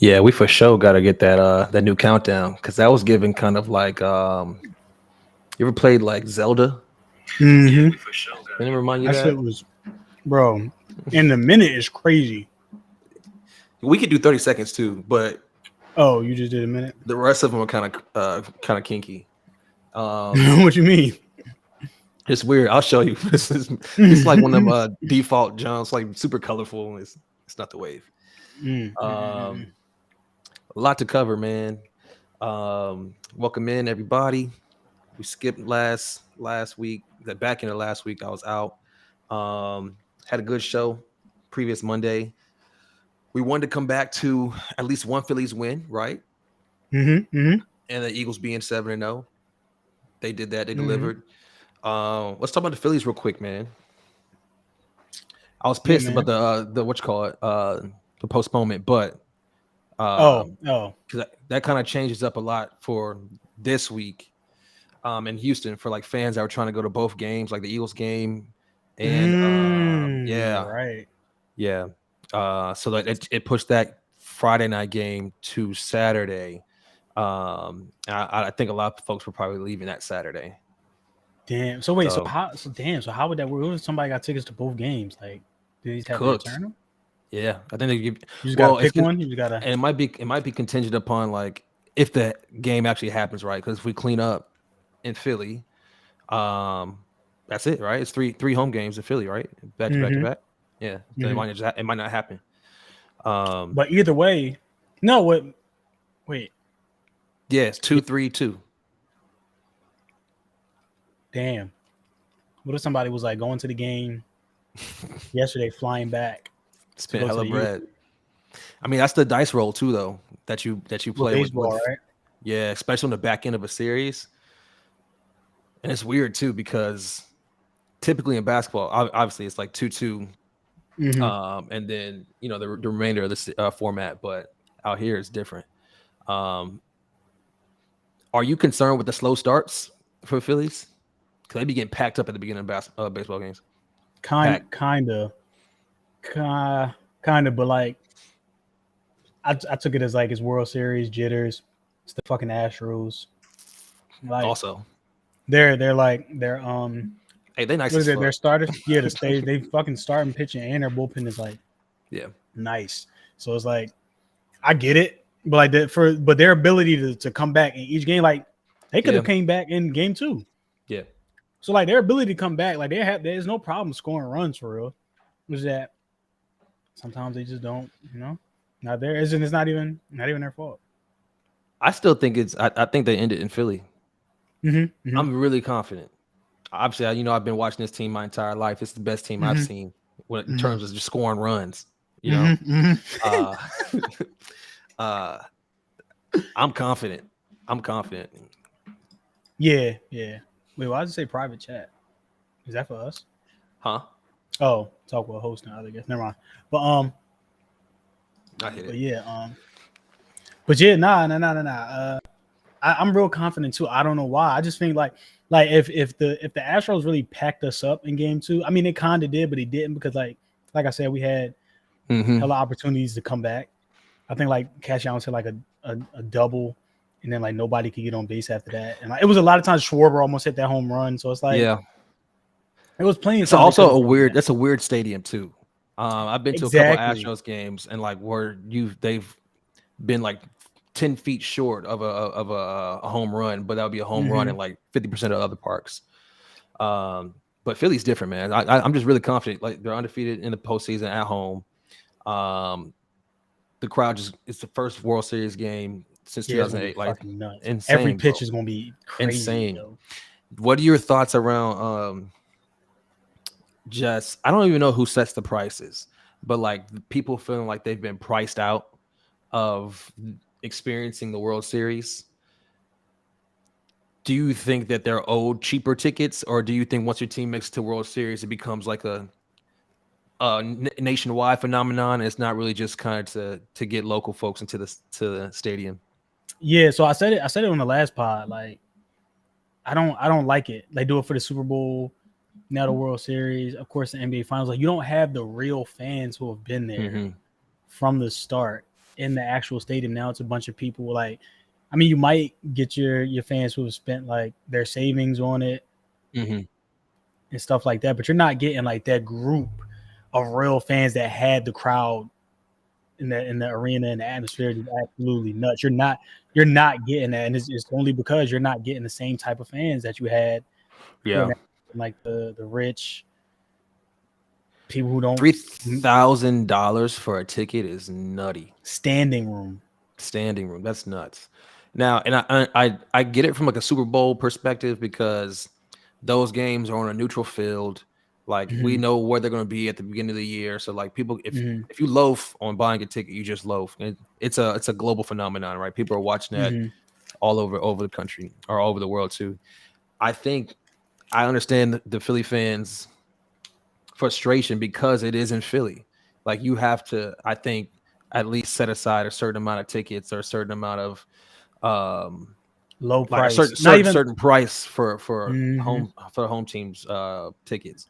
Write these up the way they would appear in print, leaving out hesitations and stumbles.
Yeah, we for sure got to get that new countdown because that was given kind of like you ever played like Zelda? Mm-hmm. Didn't it remind you of That shit that? was, bro. In the minute is crazy. We could do 30 seconds too, but Oh, you just did a minute. the rest of them are kind of kinky. What you mean? It's weird. I'll show you. It's like one of them default jumps, like super colorful. It's not the wave. Um, a lot to cover, man. Welcome in everybody. We skipped last week. The back end of last week, I was out. Had a good show. Previous Monday, we wanted to come back to at least one Phillies win, right? And the Eagles being 7-0. They did that. They delivered. Let's talk about the Phillies real quick, man. I was Yeah, pissed man. about the what you call it, the postponement, but Oh. because that kind of changes up a lot for this week in Houston for like fans that were trying to go to both games, like the Eagles game and Right. yeah. So that it pushed that Friday night game to Saturday. I think a lot of folks were probably leaving that Saturday. Damn. So wait. So So how? So damn. So how would that work? What if somebody got tickets to both games? Like, do they just have to cooked. return them? Yeah, I think they give. You just gotta Well, pick one. You just gotta. and it might be contingent upon like if the game actually happens, right? Because if we clean up in Philly, that's it, right? It's three home games in Philly, right? Back to back to back. Yeah, so it might not happen. But either way, no. What? Wait. Yeah, it's 2-3-2. Damn. What if somebody was like going to the game yesterday, flying back to Spent go to hella the U? bread. I mean, that's the dice roll too, though. That you Well, play with. baseball, right? Yeah, especially on the back end of a series. And it's weird too because typically in basketball, obviously it's like 2-2, and then the remainder of the format. But out here it's different. Are you concerned with the slow starts for Phillies? Because they be getting packed up at the beginning of baseball games. Kind of, but like I took it as like it's World Series jitters. It's the fucking Astros. Like Also, they're hey, they nice what as is it? fuck. Their starters, yeah, they fucking starting pitching and their bullpen is like Yeah, nice. So it's like I get it, but like but their ability to come back in each game, like they could have came back in game 2. yeah. So like their ability to come back, like there's no problem scoring runs for real. Was that sometimes they just don't, not there. It's not even their fault. I still think I think they ended in Philly. I'm really confident. Obviously, I've been watching this team my entire life. It's the best team I've seen in terms of just scoring runs. Uh, I'm confident. Yeah. Wait, why does it say private chat? Is that for us? Huh? Oh, talk about hosting. I guess. Never mind. But I hit it. yeah. But yeah, nah. I'm real confident too. I don't know why. I just think like if the Astros really packed us up in game 2, I mean they kind of did, but they didn't because like I said, we had hella opportunities to come back. I think like Cash Allen said like a double, and then like nobody could get on base after that, and like, it was a lot of times Schwarber almost hit that home run. So it's like it was playing. It's also that's a weird stadium too. I've been to a couple Astros games and like where they've been like 10 feet short of a home run, but that would be a home run in like 50% of other parks. But Philly's different, man. I'm just really confident. Like they're undefeated in the postseason at home. The crowd it's the first World Series game since 2008. Like insane. Every pitch bro. is gonna be crazy. Insane. Yo. What are your thoughts around just I don't even know who sets the prices, but like people feeling like they've been priced out of experiencing the World Series? Do you think that they're owed cheaper tickets, or do you think once your team makes it to World Series, it becomes like a nationwide phenomenon? And it's not really just kind of to get local folks into the stadium. Yeah, so I said it on the last pod. Like, I don't like it. They do it for the Super Bowl, now the World Series, of course the NBA Finals. Like, you don't have the real fans who have been there from the start. in the actual stadium. Now it's a bunch of people. Like, I mean, you might get your fans who have spent like their savings on it Mm-hmm. and stuff like that, but you're not getting like that group of real fans that had the crowd in the arena and the atmosphere is absolutely nuts. You're not getting that, and it's only because you're not getting the same type of fans that you had before. Yeah. Like the rich people who don't $3,000 for a ticket is nutty. standing room. Standing room, that's nuts. Now, and I get it from like a Super Bowl perspective because those games are on a neutral field. Like we know where they're going to be at the beginning of the year. So like people, if you loaf on buying a ticket, you just loaf. And it's a global phenomenon, right? People are watching that all over the country or all over the world too. I think I understand the Philly fans' frustration because it is in Philly. Like you have to, I think, at least set aside a certain amount of tickets or a certain amount of low like a price, not even certain price for Mhm. home teams tickets.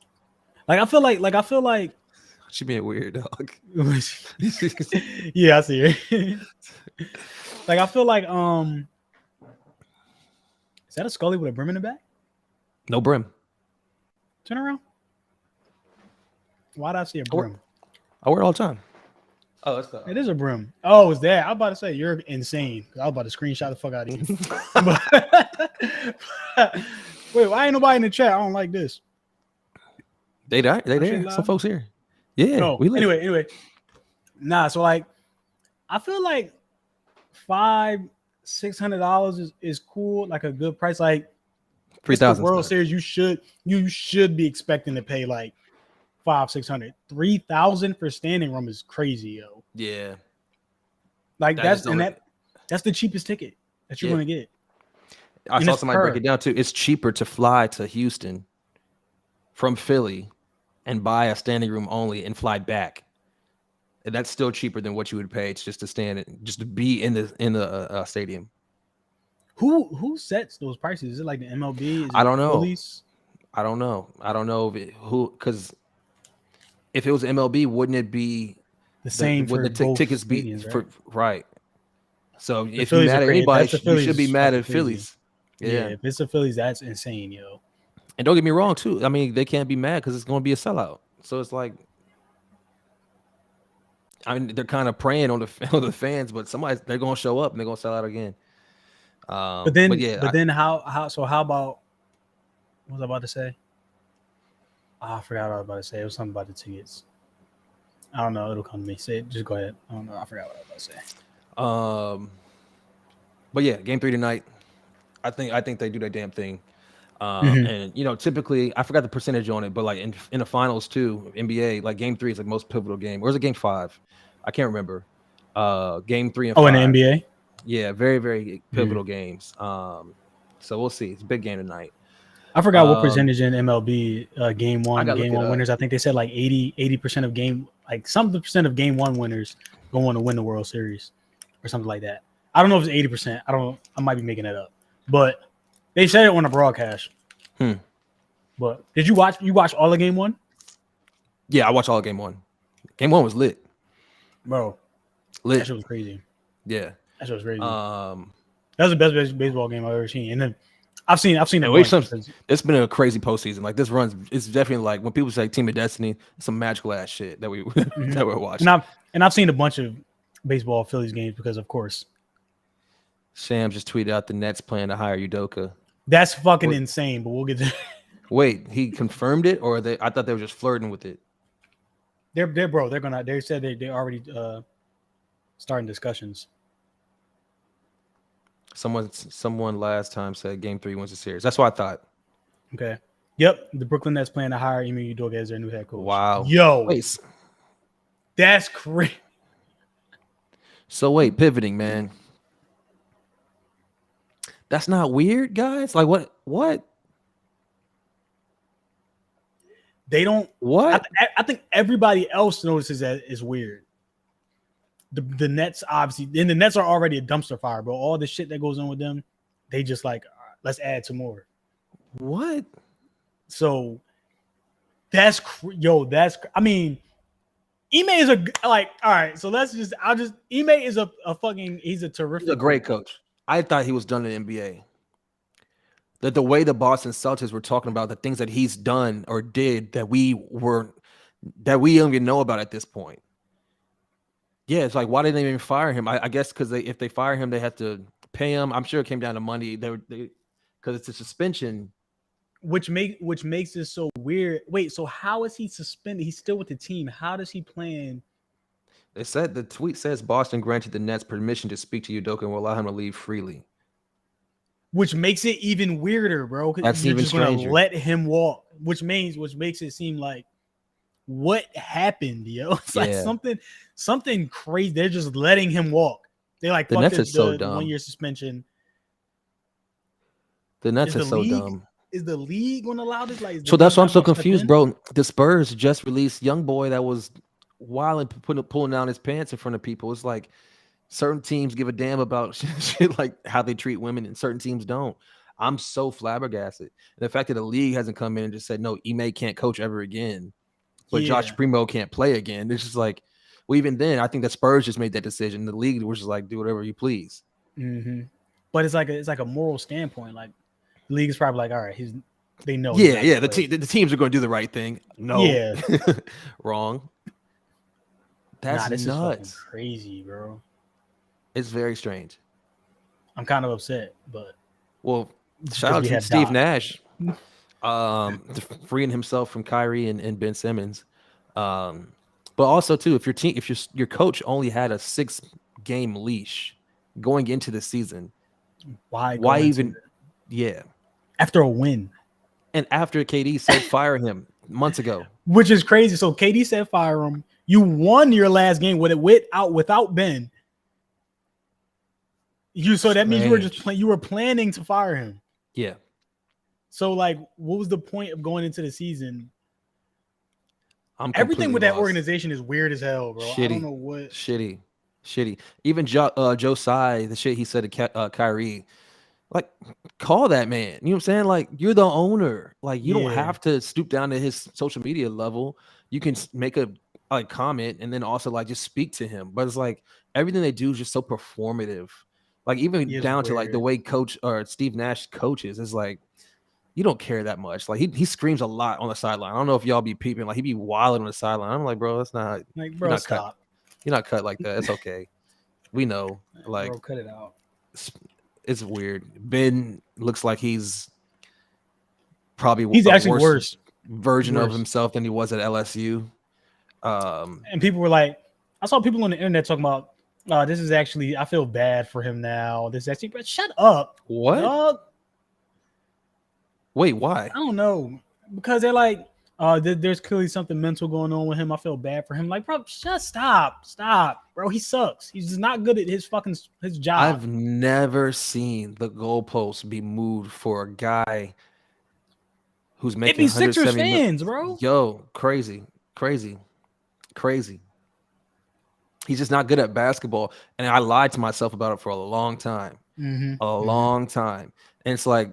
Like I feel like She being weird, dog. yeah, I see it. Like I feel like is that a Scully with a brim in the back? No brim. Turn around. Why did I see a brim? I wear it all the time. Oh, it's It is a brim. Oh, it's that. I was about to say you're insane. I was about to screenshot the fuck out of you. Wait, why ain't nobody in the chat? I don't like this. They there. Some folks here. Yeah, Oh, we live. Anyway. Nah, so like I feel like $500-$600 is cool, like a good price. Like it's the 3,000. World Series. You should be expecting to pay like 500-600. 3,000 for standing room is crazy, yo. Yeah. Like that's the cheapest ticket that you're gonna get. I saw somebody break it down too. It's cheaper to fly to Houston from Philly and buy a standing room only and fly back. And that's still cheaper than what you would pay just to just to be in the stadium. Who sets those prices? Is it like the MLB? Is it I don't know. Phillies? I don't know because if it was MLB, wouldn't it be the same for both tickets be stadiums, right? for right? So The if you Phillies mad are at crazy. anybody, That's the you Phillies should be is mad fucking at crazy. Phillies. Yeah, if it's the Phillies, that's insane, yo. And don't get me wrong, too. I mean, they can't be mad because it's going to be a sellout. So it's like, I mean, they're kind of preying on the fans, but they're going to show up and they're going to sell out again. But then how about what was I about to say? Oh, I forgot what I was about to say. It was something about the tickets. I don't know. It'll come to me. Say it. Just go ahead. I don't know. I forgot what I was about to say. But yeah, game 3 tonight. I think they do their damn thing. And typically I forgot the percentage on it, but like in the finals too, NBA, like game 3 is like most pivotal game. Or is it game 5? I can't remember. Game 3 and 5. In the NBA? Yeah, very, very pivotal games. So we'll see. It's a big game tonight. I forgot what percentage in MLB game one winners. I think they said like 80% of game, like something percent of game 1 winners go on to win the World Series or something like that. I don't know if it's 80%. I might be making that up, but they said it on a broadcast. But did you watch all of game 1? Yeah, I watched all of game 1. Game 1 was lit. Bro. Lit. That shit was crazy. Yeah. That shit was crazy. That was the best baseball game I've ever seen. And then I've seen it's been a crazy postseason. Like this it's definitely like when people say Team of Destiny, it's some magical ass shit that that we're watching. And I've seen a bunch of baseball Phillies games because of course. Sham just tweeted out the Nets plan to hire Udoka. That's fucking insane, but we'll get there. Wait, he confirmed it, or I thought they were just flirting with it. They said they already starting discussions. Someone last time said game 3 wins the series. That's what I thought. Okay. Yep. The Brooklyn Nets plan to hire Ime Udoka as their new head coach. Wow. Yo. That's crazy. So wait, pivoting, man. That's not weird, guys? Like what? They don't. What? I think everybody else notices that it's weird. The Nets obviously, and the Nets are already a dumpster fire, but all the shit that goes on with them, they just like, all right, let's add some more. What? So that's I mean, Ime is a like. All right, so Ime is a fucking. He's a He's a terrific great coach. coach. I thought he was done in the NBA. That the way the Boston Celtics were talking about the things that he's done or did that we don't even know about at this point. Yeah, it's like why didn't they even fire him? I guess because if they fire him, they have to pay him. I'm sure it came down to money. They because it's a suspension. Which makes it so weird. Wait, so how is he suspended? He's still with the team. How does he plan? They said the tweet says Boston granted the Nets permission to speak to Udoka and will allow him to leave freely. Which makes it even weirder, bro. That's You're even just gonna stranger. let him walk, which makes it seem like what happened, yo. It's like Yeah. something crazy. They're just letting him walk. They're like, The fuck Nets is so the dumb. 1 year suspension. The Nets Is are the so league dumb. is the league gonna allow this? Like, is the So that's league why I'm not so gonna step confused, in? bro. The Spurs just released young boy that was wild and pulling down his pants in front of people. It's like certain teams give a damn about shit like how they treat women, and certain teams don't. I'm so flabbergasted. And the fact that the league hasn't come in and just said no, Ime can't coach ever again, but Yeah. Josh Primo can't play again. It's just like, well, even then, I think the Spurs just made that decision. The league was just like, do whatever you please. Mm-hmm. But it's like a moral standpoint. Like the league is probably like, all right, they know. Yeah, yeah. The teams are going to do the right thing. No, Yeah. wrong. That's This is fucking nuts. crazy, bro. It's very strange. I'm kind of upset, but well, shout out to Steve Nash, freeing himself from Kyrie and Ben Simmons. But also too, if your coach only had a 6-game leash going into the season, why even? Yeah, after a win, and after KD said fire him months ago, which is crazy. So KD said fire him. You won your last game without Ben. That means you were planning to fire him. Yeah. So like, what was the point of going into the season? Everything with that organization is weird as hell, bro. Shitty. I don't know what. Shitty. Even Joe Tsai, the shit he said to Kyrie, like, call that man. You know what I'm saying? Like, you're the owner. Like, you don't have to stoop down to his social media level. You can make a comment and then also like just speak to him. But it's like everything they do is just so performative. Like even down to like the way Coach or Steve Nash coaches is like, you don't care that much. Like he screams a lot on the sideline. I don't know if y'all be peeping. Like he be wilding on the sideline. I'm like, bro, that's not like, bro, stop. You're not cut like that. It's okay. We know. Like, bro, cut it out. It's weird. Ben looks like he's actually worse version of himself than he was at LSU. And people were like, I saw people on the internet talking about, this is actually, I feel bad for him now. This is actually, but shut up. What? Dog. Wait, why? I don't know. Because they're like, there's clearly something mental going on with him. I feel bad for him. Like, bro, stop, bro. He sucks. He's just not good at his job. I've never seen the goalposts be moved for a guy who's making. It be Sixers fans, bro. Yo, crazy. He's just not good at basketball, and I lied to myself about it for a long time. Long time, and it's like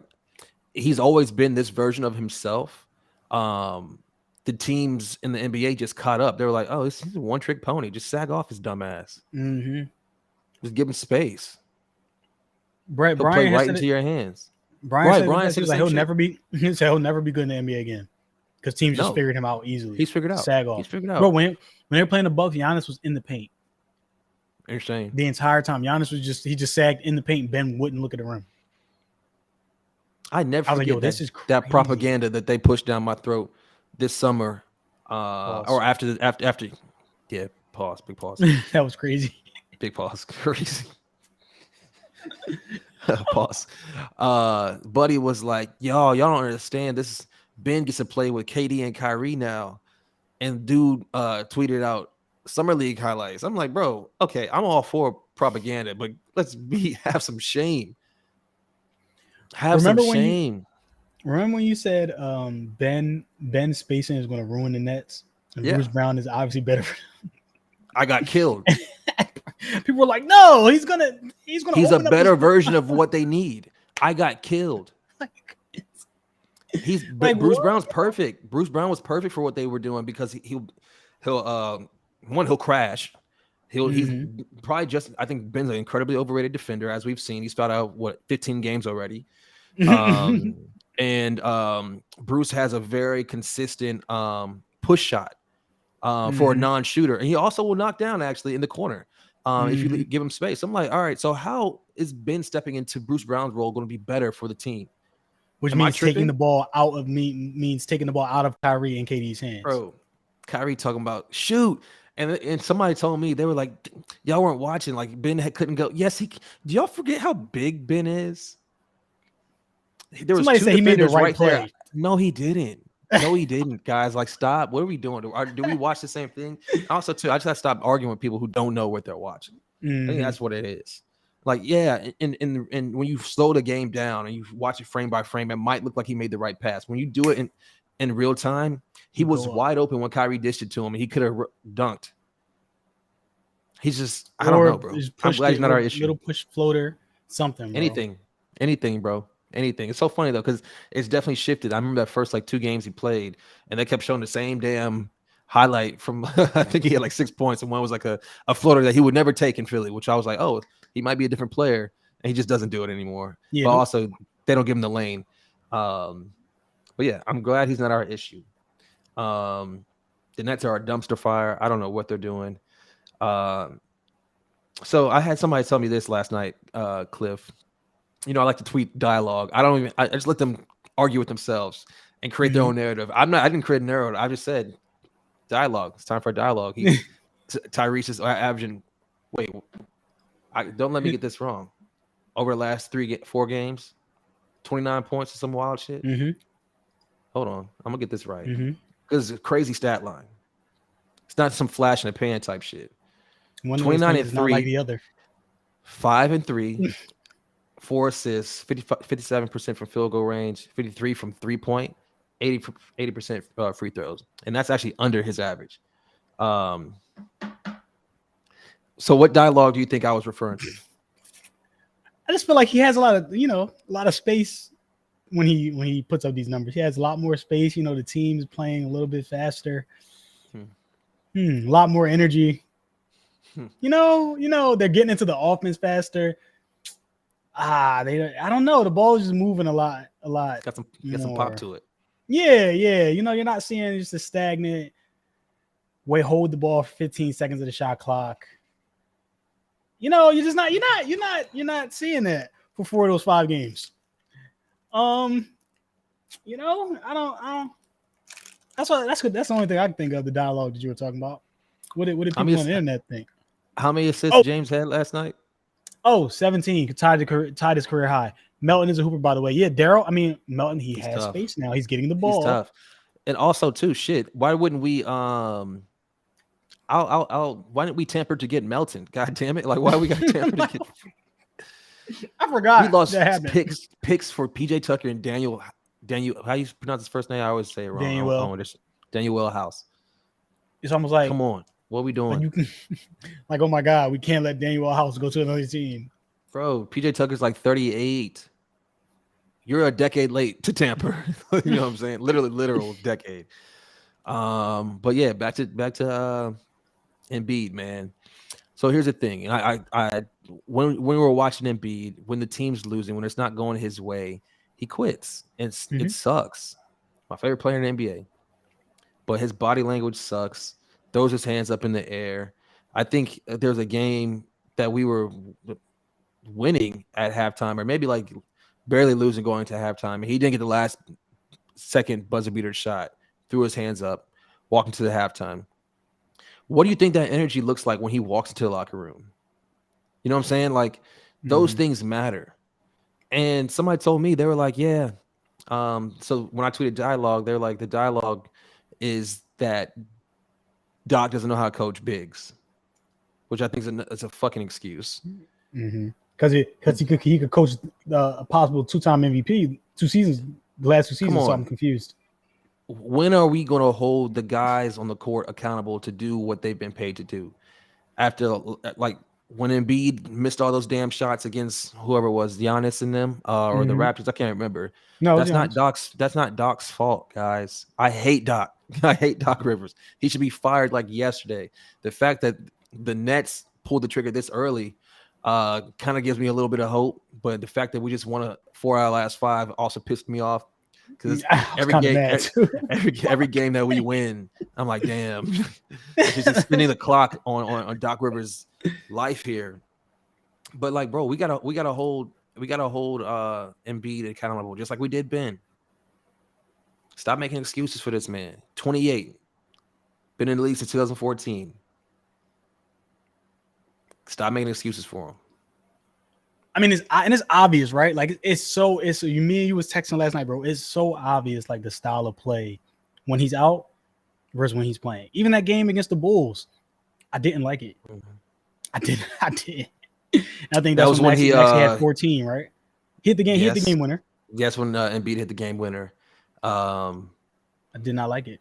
he's always been this version of himself. The teams in the NBA just caught up. They were like, "Oh, he's a one-trick pony. Just sag off his dumb ass. Just give him space. He'll play right into your hands." Brian said he'll never be good in the NBA again because teams just figured him out easily. He's figured out. Sag off. He's figured out. Bro, when they were playing the Bucks, Giannis was in the paint. Interesting. The entire time, Giannis was just sagged in the paint. Ben wouldn't look at the rim. I never forget that propaganda that they pushed down my throat this summer, or after. Yeah, pause. Big pause. That was crazy. Big pause. Crazy. Pause. Buddy was like, y'all don't understand. This Ben gets to play with KD and Kyrie now, and dude tweeted out Summer League highlights. I'm like, bro, okay, I'm all for propaganda, but let's have some shame. Remember when you said Ben spacing is going to ruin the Nets, and Bruce Brown is obviously better for them? I got killed. People were like, no, he's a better version of what they need. I got killed. Bruce Brown's perfect. Bruce Brown was perfect for what they were doing because he'll he'll crash. He's Mm-hmm. probably just, I think Ben's an incredibly overrated defender, as we've seen. He's started out 15 games already. And Bruce has a very consistent push shot for a non-shooter, and he also will knock down actually in the corner if you give him space. I'm like, all right, so how is Ben stepping into Bruce Brown's role going to be better for the team? Which Am I means taking tripping? the ball out of means taking the ball out of Kyrie and KD's hands. Bro, Kyrie talking about shoot. And somebody told me, they were like, y'all weren't watching. Like Ben couldn't go. Yes, do y'all forget how big Ben is? There was Somebody two said he made the defenders right right there. play. No, he didn't. No, he didn't, guys. Like, stop. What are we doing? Do we watch the same thing? Also, too, I just have to stop arguing with people who don't know what they're watching. I think that's what it is. Like, yeah, and when you slow the game down and you watch it frame by frame, it might look like he made the right pass. When you do it in real time, he was wide open when Kyrie dished it to him, and he could have dunked. He's just, I don't know, bro. I'm glad he's not our issue. Little push floater, something, bro. Anything, bro. Anything. It's so funny though, because it's definitely shifted. I remember that first like 2 games he played, and they kept showing the same damn highlight from I think he had like 6 points, and one was like a floater that he would never take in Philly, which I was like, oh, he might be a different player, and he just doesn't do it anymore. Yeah, but also they don't give him the lane. But yeah, I'm glad he's not our issue. The Nets are a dumpster fire. I don't know what they're doing. So I had somebody tell me this last night, Cliff. You know, I like to tweet dialogue. I just let them argue with themselves and create their own narrative. I didn't create a narrative. I just said dialogue. It's time for a dialogue. Tyrese is averaging. Wait, don't let me get this wrong. Over the last 4 games, 29 points or some wild shit. Hold on, I'm gonna get this right because it's a crazy stat line. It's not some flash in the pan type shit. 29 and 3, not like the other. 5 and 3. 4 assists, 57% from field goal range, 53 from 3-point, 80% free throws, and that's actually under his average. So, what dialogue do you think I was referring to? I just feel like he has a lot of space when he puts up these numbers. He has a lot more space. You know, the team's playing a little bit faster, a lot more energy. You know, they're getting into the offense faster. I don't know. The ball is just moving a lot. Got some pop to it. Yeah. You know, you're not seeing just a stagnant way, hold the ball for 15 seconds of the shot clock. You know, you're not seeing that for 4 of those 5 games. You know, I don't. That's the only thing I can think of, the dialogue that you were talking about. What did people on the internet think? How many assists James had last night? 17. Tied his career high. Melton is a hooper, by the way. Yeah, Daryl. I mean, Melton, he's has tough. Space now. He's getting the ball. He's tough. And also, too, shit. Why wouldn't we? Why didn't we tamper to get Melton? God damn it! Like, why we got tamper to get? I forgot. We lost picks for PJ Tucker and Daniel. How you pronounce his first name? I always say it wrong. Daniel House. It's almost like, come on. What are we doing? Like, oh my God, we can't let Daniel House go to another team. Bro, PJ Tucker's like 38. You're a decade late to tamper. You know what I'm saying? Literal decade. But yeah, back to Embiid, man. So here's the thing. When we were watching Embiid, when the team's losing, when it's not going his way, he quits. It sucks. My favorite player in the NBA. But his body language sucks. Throws his hands up in the air. I think there's a game that we were winning at halftime, or maybe like barely losing going to halftime, and he didn't get the last second buzzer beater shot. Threw his hands up, walking to the halftime. What do you think that energy looks like when he walks into the locker room? You know what I'm saying? Like, those things matter. And somebody told me, they were like, yeah. So when I tweeted dialogue, they're like, the dialogue is that Doc doesn't know how to coach bigs, which I think is a fucking excuse. Because he could coach a possible 2-time MVP 2 seasons, the last 2 seasons. So I'm confused. When are we going to hold the guys on the court accountable to do what they've been paid to do? After, like, when Embiid missed all those damn shots against whoever it was, Giannis and them, or the Raptors, I can't remember. No, That's not Doc's. That's not Doc's fault, guys. I hate Doc. I hate Doc Rivers. He should be fired like yesterday. The fact that the Nets pulled the trigger this early kind of gives me a little bit of hope. But the fact that we just won 4 out of the last 5 also pissed me off because every game that we win, I'm like, damn, just extending the clock on Doc Rivers' life here. But like, bro, we gotta hold Embiid accountable just like we did Ben. Stop making excuses for this man. 28, been in the league since 2014. Stop making excuses for him. I mean, it's obvious, right? Like it's you, me and you was texting last night, bro. It's so obvious, like the style of play when he's out versus when he's playing. Even that game against the Bulls, I didn't like it. I didn't. I think that was when he actually had 14, right? He hit the game. Yes. He hit the game winner. Yes, when Embiid hit the game winner. I did not like it.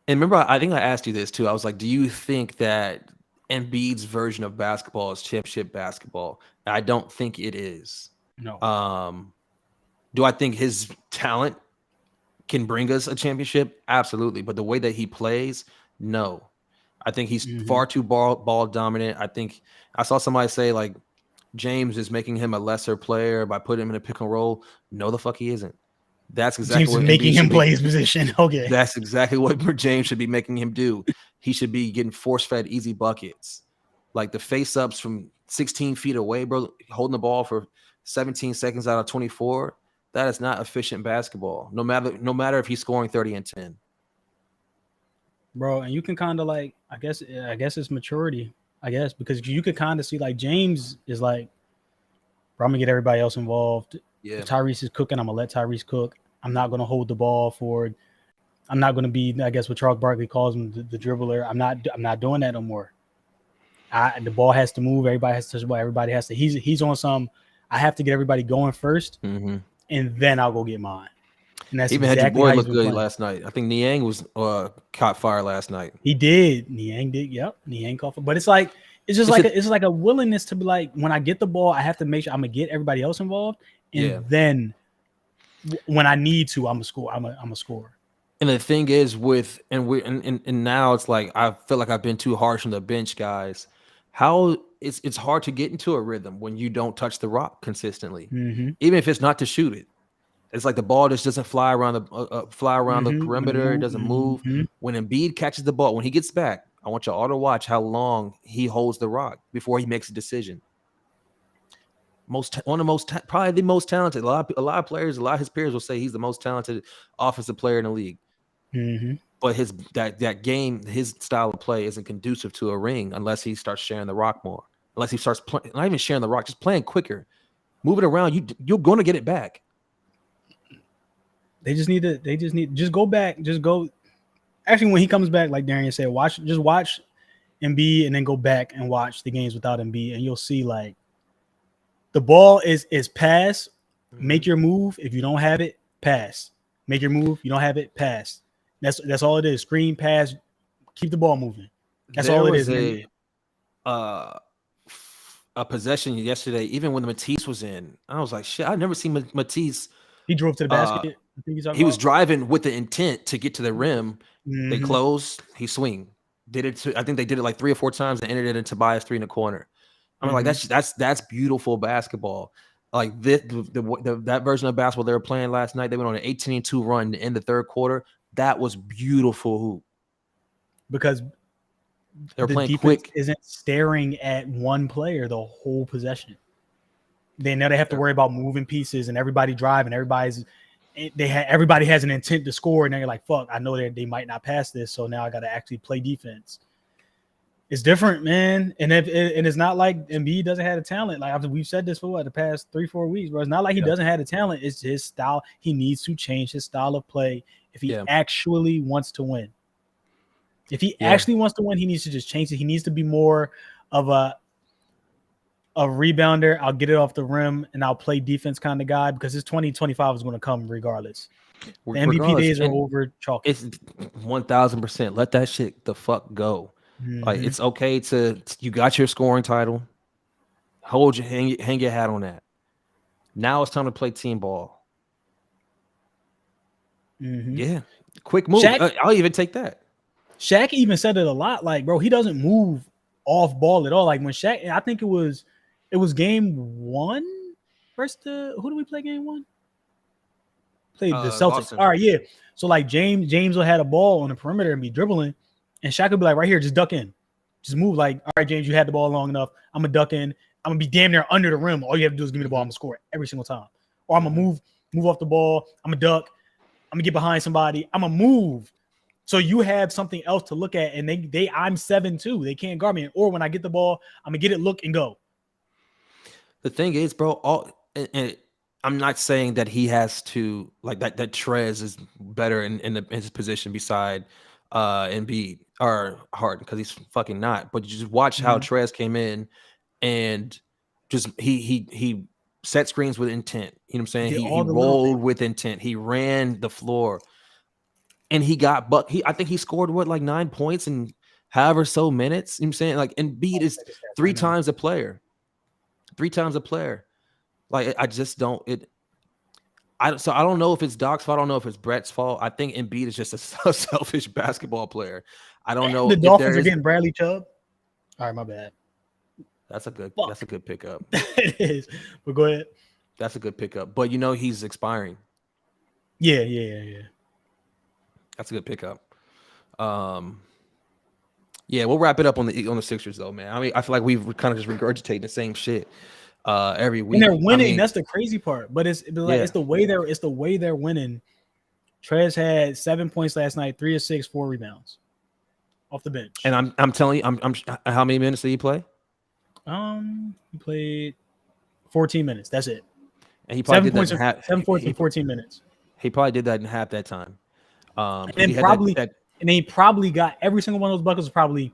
And remember, I think I asked you this too. I was like, do you think that Embiid's version of basketball is championship basketball? I don't think it is. No. Do I think his talent can bring us a championship? Absolutely. But the way that he plays, no. I think he's far too ball dominant. I think I saw somebody say like James is making him a lesser player by putting him in a pick and roll. No, the fuck he isn't. That's exactly James what making him play his position. Okay, that's exactly what James should be making him do. He should be getting force-fed easy buckets, like the face-ups from 16 feet away, bro. Holding the ball for 17 seconds out of 24. That is not efficient basketball. No matter if he's scoring 30 and 10, bro. And you can kind of like, I guess it's maturity. I guess because you could kind of see like James is like, bro, I'm gonna get everybody else involved. Yeah. If Tyrese is cooking, I'm gonna let Tyrese cook. I'm not gonna hold the ball forward. I'm not gonna be, I guess, what Charles Barkley calls him, the dribbler. I'm not doing that no more. The ball has to move. Everybody has to touch the ball. Everybody has to. He's on some. I have to get everybody going first, and then I'll go get mine. And that's even exactly had your boy look good last night. I think Niang was caught fire last night. He did. Niang did. Yep. Niang caught fire. But it's like it's like a willingness to be like, when I get the ball, I have to make sure I'm gonna get everybody else involved, and then when I need to, I'm a score. I'm a scorer. And the thing is, and now it's like I feel like I've been too harsh on the bench guys. How it's hard to get into a rhythm when you don't touch the rock consistently, even if it's not to shoot it. It's like the ball just doesn't fly around the perimeter. It doesn't move. When Embiid catches the ball, when he gets back, I want you all to watch how long he holds the rock before he makes a decision. Probably the most talented. A lot of players, a lot of his peers will say he's the most talented offensive player in the league. But that game, his style of play isn't conducive to a ring unless he starts sharing the rock more. Unless he starts not even sharing the rock, just playing quicker, move it around. You're going to get it back. They just need to go back. Just go. Actually, when he comes back, like Darien said, watch Embiid and then go back and watch the games without Embiid, and you'll see like the ball is pass. Make your move. If you don't have it, pass. Make your move. You don't have it, pass. That's all it is. Screen, pass, keep the ball moving. That's all it is. A possession yesterday, even when Matisse was in, I was like, shit, I've never seen Matisse. He drove to the basket. He was driving with the intent to get to the rim. They close, he swing. I think they did it like 3 or 4 times and entered it into Tobias 3 in the corner. I'm like, that's beautiful basketball. Like that version of basketball they were playing last night, they went on an 18-2 run in the third quarter. That was beautiful hoop. Because they're playing quick. Isn't staring at one player the whole possession. They know they have to worry about moving pieces and everybody driving. Everybody has an intent to score, and they're like, "Fuck! I know they might not pass this, so now I got to actually play defense." It's different, man, and it's not like Embiid doesn't have the talent. Like we've said this for the past 3-4 weeks, bro. It's not like he doesn't have the talent. It's his style. He needs to change his style of play if he actually wants to win. If he actually wants to win, he needs to just change it. He needs to be more of a rebounder. I'll get it off the rim and I'll play defense kind of guy, because his 2025 is going to come regardless. The MVP days are over. Chalk. It's 1000%. Let that shit the fuck go. Like it's okay to you got your scoring title. Hang your hat on that. Now it's time to play team ball. Yeah, quick move. Shaq, I'll even take that. Shaq even said it a lot. Like, bro, he doesn't move off ball at all. Like when Shaq, I think it was game one versus the who did we play game one? Played the Celtics. Boston. All right, yeah. So like James will have a ball on the perimeter and be dribbling, and Shaq would be like, right here, just duck in, just move. Like, all right, James, you had the ball long enough. I'm gonna duck in. I'm gonna be damn near under the rim. All you have to do is give me the ball. I'm gonna score it every single time. Or I'm gonna move off the ball. I'm gonna duck. I'm gonna get behind somebody. I'm gonna move. So you have something else to look at, and I'm 7'2". They can't guard me. Or when I get the ball, I'm gonna get it, look, and go. The thing is, bro, and I'm not saying that he has to like that. That Trez is better in his position beside Embiid or Harden because he's fucking not. But you just watch how Trez came in and just he set screens with intent. You know what I'm saying? He rolled with intent. He ran the floor. And he got I think he scored like 9 points in however so minutes. You know what I'm saying? Like Embiid is 3 times a player. 3 times a player. Like I just don't I don't know if it's Doc's fault. I don't know if it's Brett's fault. I think Embiid is just a selfish basketball player. I don't know. The Dolphins are getting Bradley Chubb. All right, my bad. That's a good pickup. It is. But go ahead. That's a good pickup. But he's expiring. Yeah. That's a good pickup. Yeah, we'll wrap it up on the Sixers though, man. I mean, I feel like we've kind of just regurgitated the same shit every week. And they're winning. I mean, that's the crazy part. But it's the way they're winning. Trez had 7 points last night, 3 of 6, 4 rebounds off the bench. And I'm telling you, I'm how many minutes did he play? He played 14 minutes. That's it. And he probably 7 points in 14 minutes. He probably did that in half that time. And he probably got every single one of those buckets was probably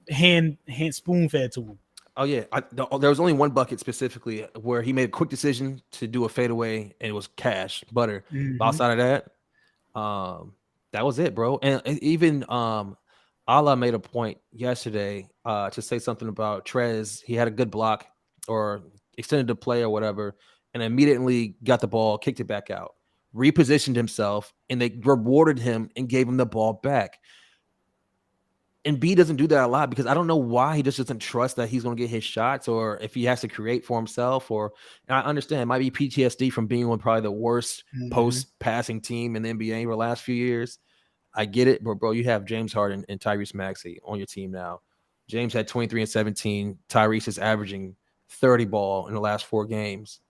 hand spoon fed to him. Oh yeah, there was only one bucket specifically where he made a quick decision to do a fadeaway, and it was cash butter. Outside of that, that was it, bro. And even Allah made a point yesterday to say something about Trez. He had a good block or extended the play or whatever, and immediately got the ball, kicked it back out, repositioned himself, and they rewarded him and gave him the ball back. And B doesn't do that a lot because I don't know why he just doesn't trust that he's going to get his shots, or if he has to create for himself. Or and I understand it might be PTSD from being on probably the worst post passing team in the NBA for the last few years. I get it, but bro, you have James Harden and Tyrese Maxey on your team now. James had 23 and 17. Tyrese is averaging 30 ball in the last 4 games.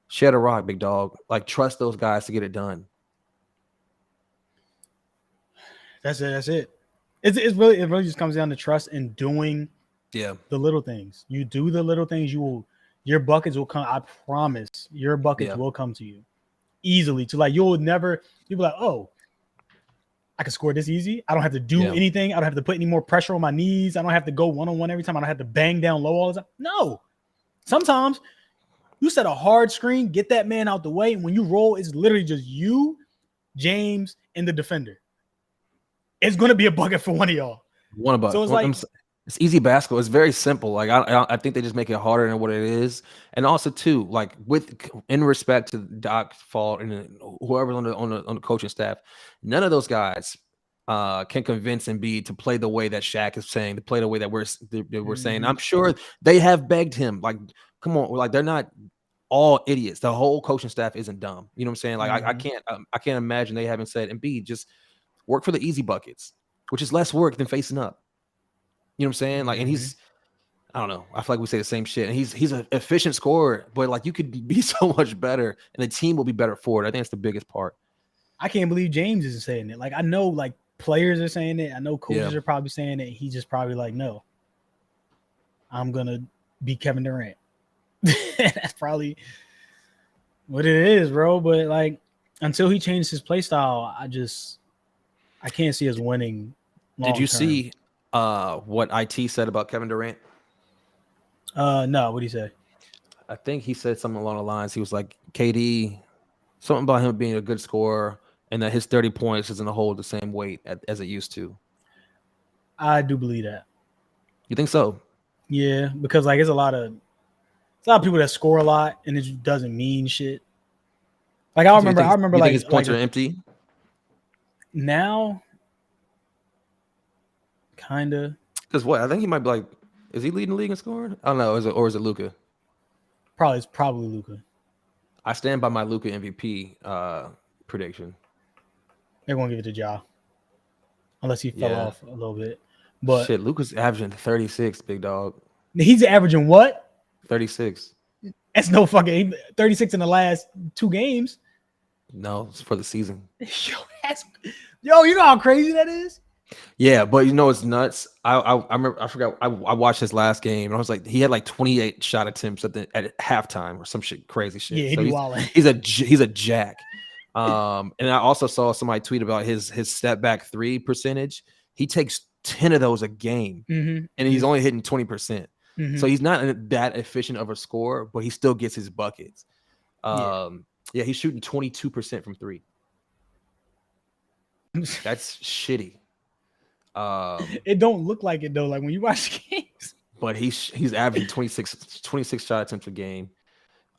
Shed a rock, big dog. Like, trust those guys to get it done. That's it. It really just comes down to trust and doing the little things. You do the little things, your buckets will come. I promise your buckets will come to you easily. To like, you'll be like, oh, I can score this easy. I don't have to do anything. I don't have to put any more pressure on my knees. I don't have to go one-on-one every time. I don't have to bang down low all the time. No. Sometimes you set a hard screen, get that man out the way, and when you roll, it's literally just you, James, and the defender. It's going to be a bucket for one of y'all. One of us. So it's easy basketball. It's very simple. Like I think they just make it harder than what it is. And also too, like in respect to Doc's fault and whoever's on the coaching staff, none of those guys can convince Embiid to play the way that Shaq is saying, to play the way that we're saying. I'm sure they have begged him. Like, come on, like they're not all idiots. The whole coaching staff isn't dumb. You know what I'm saying? Like I can't imagine they haven't said, Embiid, just work for the easy buckets, which is less work than facing up. You know what I'm saying? Like, and he's, I don't know. I feel like we say the same shit. And he's an efficient scorer, but like you could be so much better, and the team will be better for it. I think that's the biggest part. I can't believe James isn't saying it. Like, I know like players are saying it. I know coaches are probably saying it. He's just probably like, no, I'm gonna be Kevin Durant. That's probably what it is, bro. But like, until he changes his play style, I can't see us winning. Did you see what IT said about Kevin Durant? No. What did he say? I think he said something along the lines. He was like, KD, something about him being a good scorer, and that his 30 points doesn't hold the same weight as it used to. I do believe that. You think so? Yeah, because like it's a lot of people that score a lot and it just doesn't mean shit. Like I So remember you think like his points are empty? now, kind of. Because what? I think he might be like, is he leading the league in scoring? I don't know. Is it Luka? It's probably Luka. I stand by my Luka MVP prediction. They're gonna give it to Ja, unless he fell Yeah. off a little bit. But Shit, Luka's averaging 36, big dog. he's averaging what? 36. That's no fucking 36 in the last 2 games. No, it's for the season. Yo, you know how crazy that is? Yeah, but you know it's nuts. I remember I forgot I watched his last game and I was like he had like 28 shot attempts at halftime or some shit crazy shit. Yeah, So he's a jack. And I also saw somebody tweet about his step back 3 percentage. He takes 10 of those a game, and he's only hitting 20%. So he's not that efficient of a scorer, but he still gets his buckets. Yeah, he's shooting 22% from 3. That's shitty. It don't look like it though. Like when you watch games, but he's averaging 26 shot attempts a game.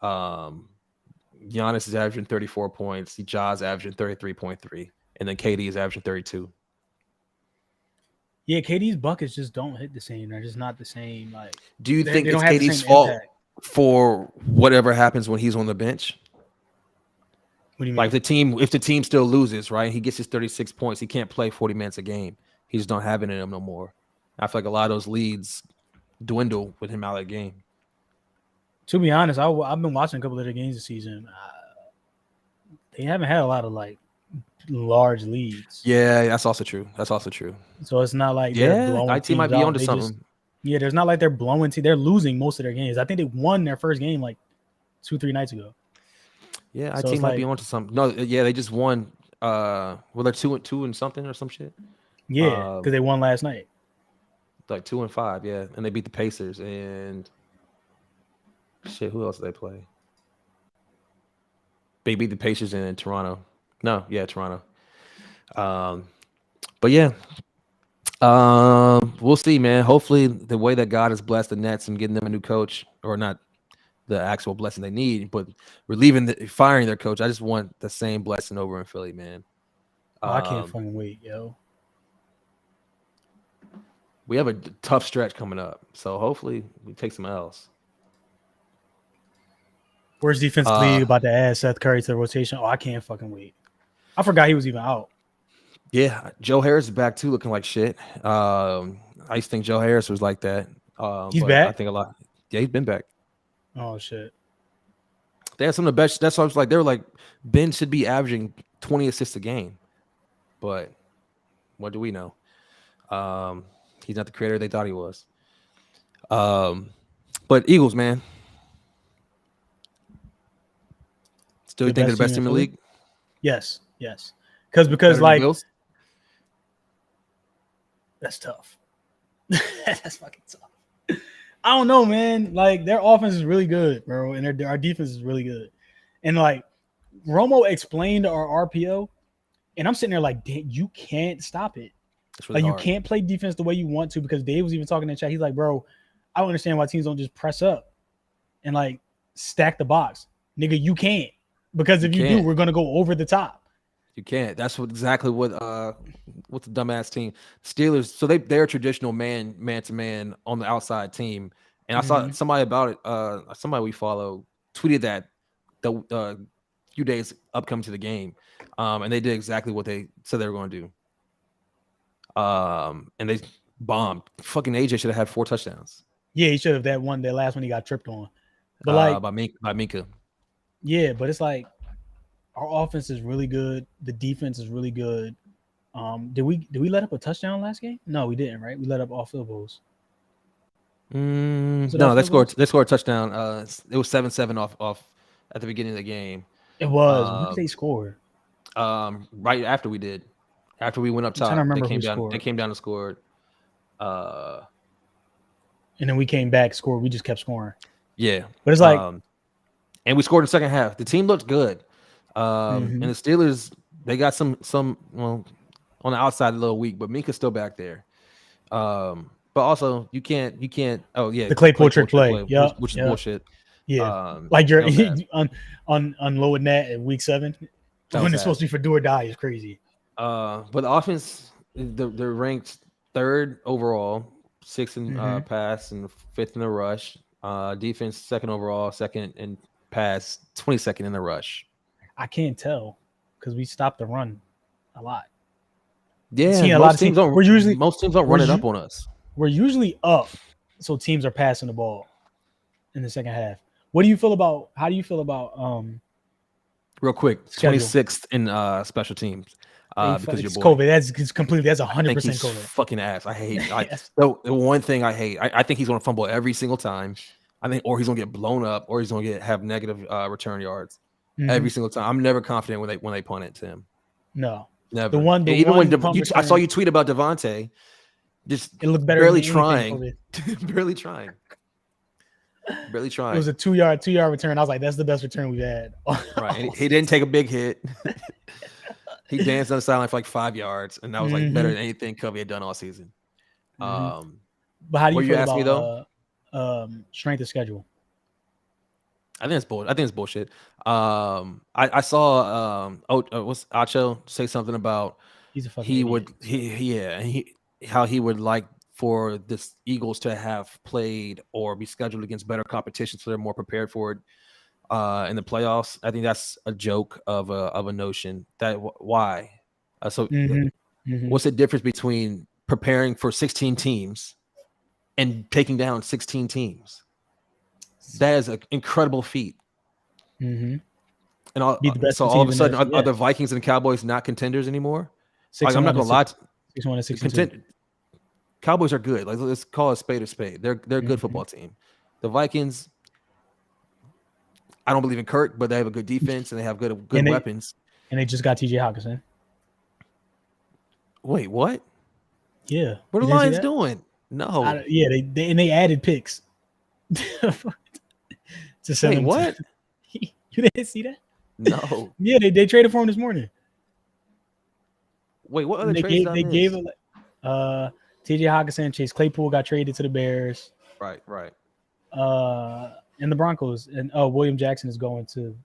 Giannis is averaging 34 points. Ja's averaging 33.3, and then KD is averaging 32. Yeah, KD's buckets just don't hit the same. They're just not the same. Like, do you think it's KD's fault for whatever happens when he's on the bench? What do you mean? Like if the team still loses, right? He gets his 36 points. He can't play 40 minutes a game. He just don't have it in him no more. I feel like a lot of those leads dwindle with him out of the game. To be honest, I've been watching a couple of their games this season. They haven't had a lot of like large leads. Yeah, that's also true. So it's not like they're blowing IT might be onto something. There's not like they're blowing. They're losing most of their games. I think they won their first game like 2-3 nights ago. Yeah, IT might be onto something. No, yeah, they just won. Well, they're 2-2 and something or some shit. Yeah, because they won last night. Like 2-5, yeah, and they beat the Pacers and shit. Who else did they play? They beat the Pacers in Toronto. No, yeah, Toronto. But yeah, we'll see, man. Hopefully, the way that God has blessed the Nets and getting them a new coach, or not the actual blessing they need, but firing their coach. I just want the same blessing over in Philly, man. I can't fucking wait, yo. We have a tough stretch coming up, so hopefully we take some L's. Where's defensive league about to add Seth Curry to the rotation? Oh, I can't fucking wait. I forgot he was even out. Yeah, Joe Harris is back too, looking like shit. I used to think Joe Harris was like that. He's back? I think a lot. Yeah, he's been back. Oh, shit. They had some of the best. That's why I was like, they were like, Ben should be averaging 20 assists a game. But what do we know? He's not the creator they thought he was. But Eagles, man. Still think they're the best team in the league? Yes. Because like that's tough. That's fucking tough. I don't know, man. Like their offense is really good, bro, and our defense is really good. And like Romo explained our RPO, and I'm sitting there like, you can't stop it. Really like hard. You can't play defense the way you want to, because Dave was even talking in the chat. He's like, bro, I don't understand why teams don't just press up and like stack the box. Nigga, you can't. Because if you do, we're gonna go over the top. You can't. That's exactly what what's the dumbass team Steelers. So they're a traditional man to man on the outside team. And I saw somebody about it. Somebody we follow tweeted that the few days upcoming to the game, and they did exactly what they said they were going to do. And they bombed. Fucking AJ should have had 4 touchdowns. Yeah, he should have. That last one he got tripped on. But like by Minka. Yeah, but it's like our offense is really good. The defense is really good. Did we let up a touchdown last game? No, we didn't, right? We let up all field goals. No, they scored a touchdown. It was 7-7 off at the beginning of the game. It was. When did they score? Right after we did. After we went up top, they came down and scored. And then we came back, scored. We just kept scoring. Yeah. But it's like and we scored in the second half. The team looked good. And the Steelers, they got some on the outside a little weak, but Minka's still back there. But also you can't. Oh yeah, The Claypool Claypool trick trick play. play, Yep. which is Yep. bullshit. Yeah. Like you're That was ass. unloading that at week 7 That when was it's supposed ass. to be for do or die is crazy. But the offense, they're ranked third overall, sixth in pass and fifth in the rush. Defense second overall, second in pass, 22nd in the rush. I can't tell because we stopped the run a lot. Yeah, Seeing a lot of teams. most teams don't we're run it up u- on us. we're usually up, so teams are passing the ball in the second half. What do you feel about? How do you feel about Real quick, schedule? 26th in special teams. Because your It's boy, COVID. It's completely. That's I think 100% he's COVID. fucking ass. I hate. Yes. The one thing I hate. I think he's gonna fumble every single time. I think, or he's gonna get blown up, or he's gonna have negative return yards every single time. I'm never confident when they punt it to him. No, Never. the one Even when punt return, I saw you tweet about Devontae, just it looked better barely than anything trying, COVID. barely trying, barely It trying. was a 2-yard return. I was like, that's the best return we've had. Right. And he didn't take a big hit. He danced on the sideline for like 5 yards, and that was like better than anything Covey had done all season. But how do you feel about me, though? Strength of schedule? I think it's bullshit. I saw what's Acho say something about He's a fucking idiot. How he would like for this Eagles to have played or be scheduled against better competition so they're more prepared for it in the playoffs. I think that's a joke of a notion. Why? What's the difference between preparing for 16 teams and taking down 16 teams? That is an incredible feat. And all of a sudden, are the Vikings and Cowboys not contenders anymore? I'm not gonna lie. 6-1 Cowboys are good. Like, let's call a spade a spade. They're a good football team. The Vikings, I don't believe in Kirk, but they have a good defense and they have good weapons. And they just got TJ Hawkinson. Wait, what? Yeah. What are the Lions doing? No. They added picks. Wait, what? You didn't see that? No. Yeah, they traded for him this morning. Wait, what other trades? They gave him TJ Hawkinson, Chase Claypool got traded to the Bears. Right. And the Broncos, and William Jackson is going to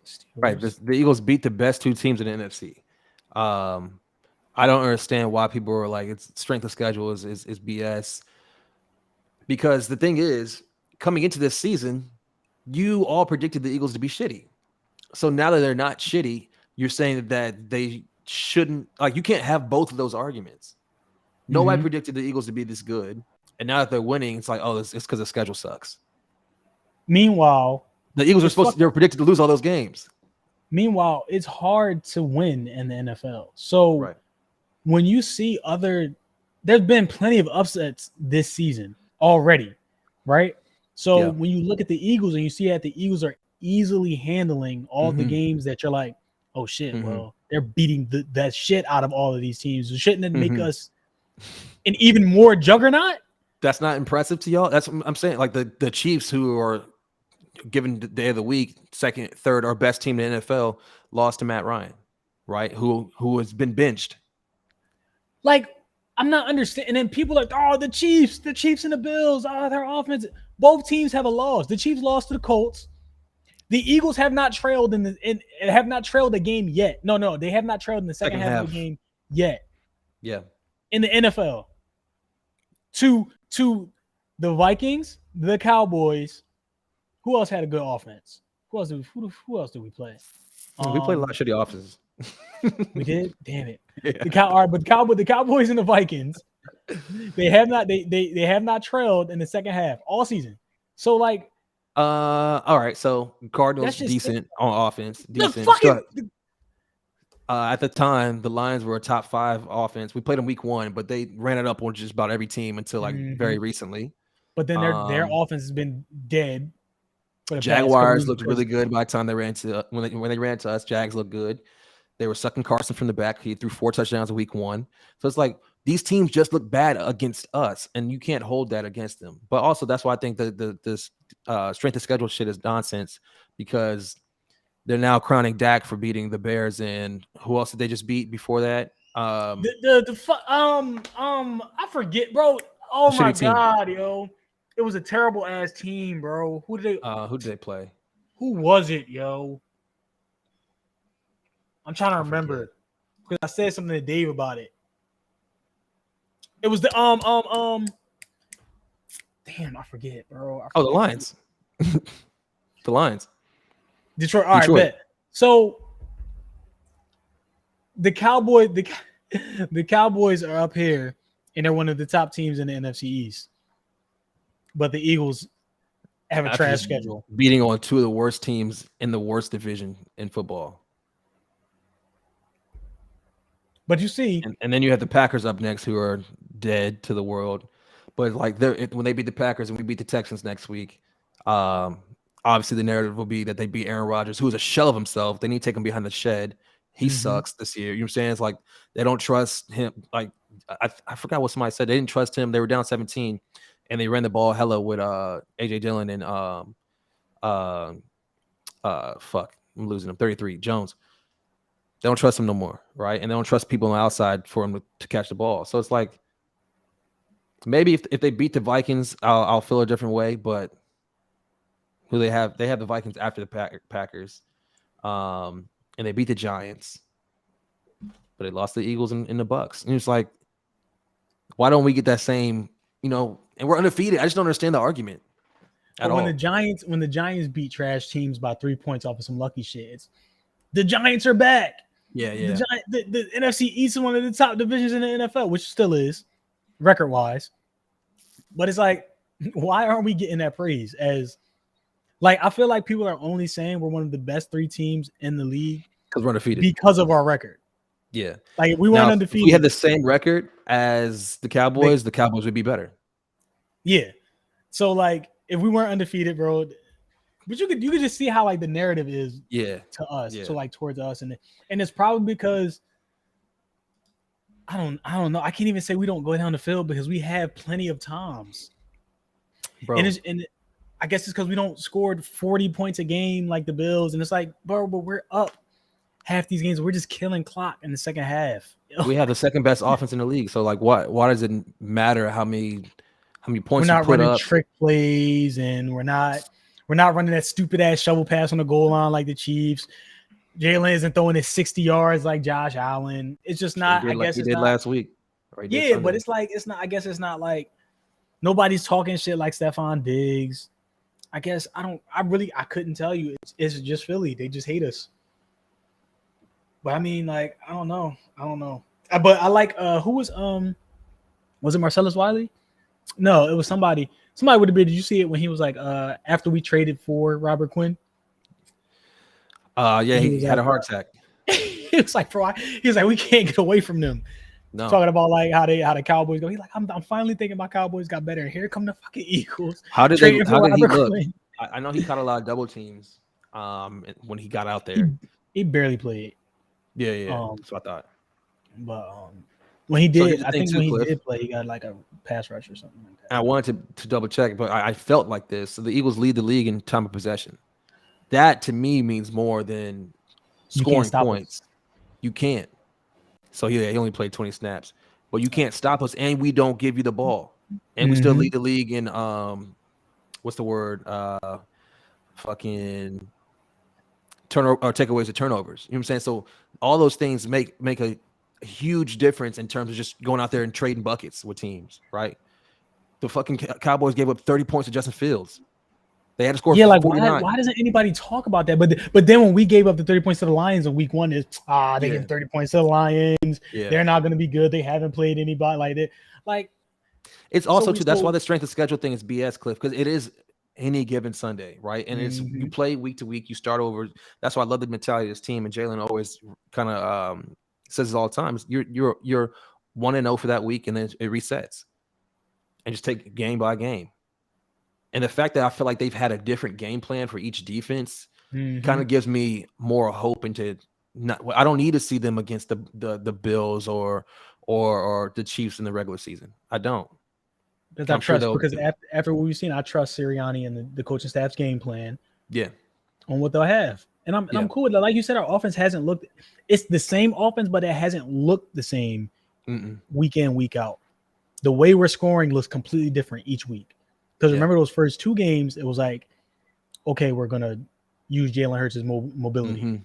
Steelers. Right. The Eagles beat the best two teams in the NFC. I don't understand why people are like, it's strength of schedule is BS. Because the thing is, coming into this season, you all predicted the Eagles to be shitty. So now that they're not shitty, you're saying that they shouldn't, like, you can't have both of those arguments. Nobody predicted the Eagles to be this good. And now that they're winning, it's like, oh, it's because the schedule sucks. Meanwhile, the Eagles they were predicted to lose all those games. Meanwhile, it's hard to win in the NFL. So when you see there's been plenty of upsets this season already, right? So when you look at the Eagles and you see that the Eagles are easily handling all the games that you're like, oh shit, well, they're beating that shit out of all of these teams. Shouldn't it make us an even more juggernaut? That's not impressive to y'all? That's what I'm saying. Like the Chiefs, who are given the day of the week, second, third, or best team in the NFL, lost to Matt Ryan, right? Who has been benched. Like, I'm not understanding. And then people are like, oh, the Chiefs and the Bills, their offense. Both teams have a loss. The Chiefs lost to the Colts. The Eagles have not trailed have not trailed the game yet. No, they have not trailed in the second half of the game yet. Yeah. In the NFL. To the Vikings, the Cowboys. Who else had a good offense? Who else did we play? We played a lot of shitty offenses. We did? Damn it. Yeah. But the Cowboys and the Vikings, they have not trailed in the second half all season. So like all right. So Cardinals decent on offense. Decent. At the time, the Lions were a top 5 offense. We played them week 1, but they ran it up on just about every team until like very recently. But then their offense has been dead. Jaguars looked really good by the time they ran to when they ran to us. Jags looked good. They were sucking Carson from the back. He threw 4 touchdowns in week 1. So it's like these teams just look bad against us, and you can't hold that against them. But also that's why I think this strength of schedule shit is nonsense, because they're now crowning Dak for beating the Bears, and who else did they just beat before that? I forget, bro. Oh my god, yo, it was a terrible ass team, bro. Who did they play? Who was it, yo? I'm trying to remember because I said something to Dave about it. It was the Damn, I forget, bro. The Lions. The Lions. Detroit. All right, bet. So the Cowboys are up here, and they're one of the top teams in the NFC East. But the Eagles have a trash schedule, beating on two of the worst teams in the worst division in football. But you see, and then you have the Packers up next, who are dead to the world. But like when they beat the Packers and we beat the Texans next week, obviously the narrative will be that they beat Aaron Rodgers, who is a shell of himself. They need to take him behind the shed. He sucks this year. You know what I'm saying? It's like they don't trust him. Like I forgot what somebody said. They didn't trust him. They were down 17, and they ran the ball hella with AJ Dillon and fuck, I'm losing him. 33 Jones. They don't trust him no more, right? And they don't trust people on the outside for him to catch the ball. So it's like maybe if they beat the Vikings, I'll feel a different way. But who they have the Vikings after the Packers, and they beat the Giants, but they lost the Eagles and the Bucks. And it's like, why don't we get that same, and we're undefeated? I just don't understand the argument at all. When the Giants beat trash teams by 3 points off of some lucky shit, the Giants are back. Yeah. The NFC East is one of the top divisions in the NFL, which still is record wise. But it's like, why aren't we getting that praise? As like, I feel like people are only saying we're one of the best 3 teams in the league because we're undefeated because of our record. Yeah, like if we weren't undefeated, if we had the same record as the Cowboys, the Cowboys would be better. Yeah, so like if we weren't undefeated, bro. But you could just see how like the narrative is to us, so like towards us, and it's probably because I don't know. I can't even say we don't go down the field because we have plenty of times, bro. And I guess it's because we don't score 40 points a game like the Bills, and it's like, bro, but we're up half these games. We're just killing clock in the second half. We have the second best offense in the league, so like, why does it matter how many points? We're not you put running up? Trick plays, and we're not running that stupid ass shovel pass on the goal line like the Chiefs. Jalen isn't throwing it 60 yards like Josh Allen. It's just not. I guess he it's did not last week. Yeah, but it's like it's not. I guess it's not like nobody's talking shit like Stephon Diggs. I guess I couldn't tell you. It's just Philly. They just hate us. But I mean, like, I don't know. But I like who was it Marcellus Wiley? No, it was somebody. Somebody would have been. Did you see it when he was like, after we traded for Robert Quinn? Yeah, he had a heart attack. He was like, bro, he was like, we can't get away from them. No. Talking about like how the Cowboys go. He's like, I'm finally thinking my Cowboys got better. And here come the fucking Eagles. How did he look? I know he caught a lot of double teams when he got out there. He barely played. Yeah. That's what I thought. But when he did, I think when he did play, he got like a pass rush or something like that. I wanted to double check, but I felt like this. So the Eagles lead the league in time of possession. That to me means more than scoring points. You can't. So he only played 20 snaps, but you can't stop us, and we don't give you the ball, and we still lead the league in what's the word? Fucking turnover or takeaways or turnovers. You know what I'm saying? So all those things make a huge difference in terms of just going out there and trading buckets with teams, right? The fucking Cowboys gave up 30 points to Justin Fields. They had to score 49. Why doesn't anybody talk about that? But then when we gave up the 30 points to the Lions in week 1, they gave 30 points to the Lions. Yeah. They're not going to be good. They haven't played anybody like that. Like, it's also too. That's why the strength of schedule thing is BS, Cliff, because it is any given Sunday, right? And it's you play week to week. You start over. That's why I love the mentality of this team. And Jalen always kind of says it all the time. You're 1-0 for that week, and then it resets, and just take game by game. And the fact that I feel like they've had a different game plan for each defense kind of gives me more hope into I don't need to see them against the Bills or the Chiefs in the regular season. I don't. Because I trust because after what we've seen, I trust Sirianni and the coaching staff's game plan. Yeah. On what they'll have. And I'm cool with that. Like you said, our offense hasn't looked. It's the same offense, but it hasn't looked the same week in, week out. The way we're scoring looks completely different each week. Because remember those first 2 games, it was like, okay, we're gonna use Jalen Hurts' mobility.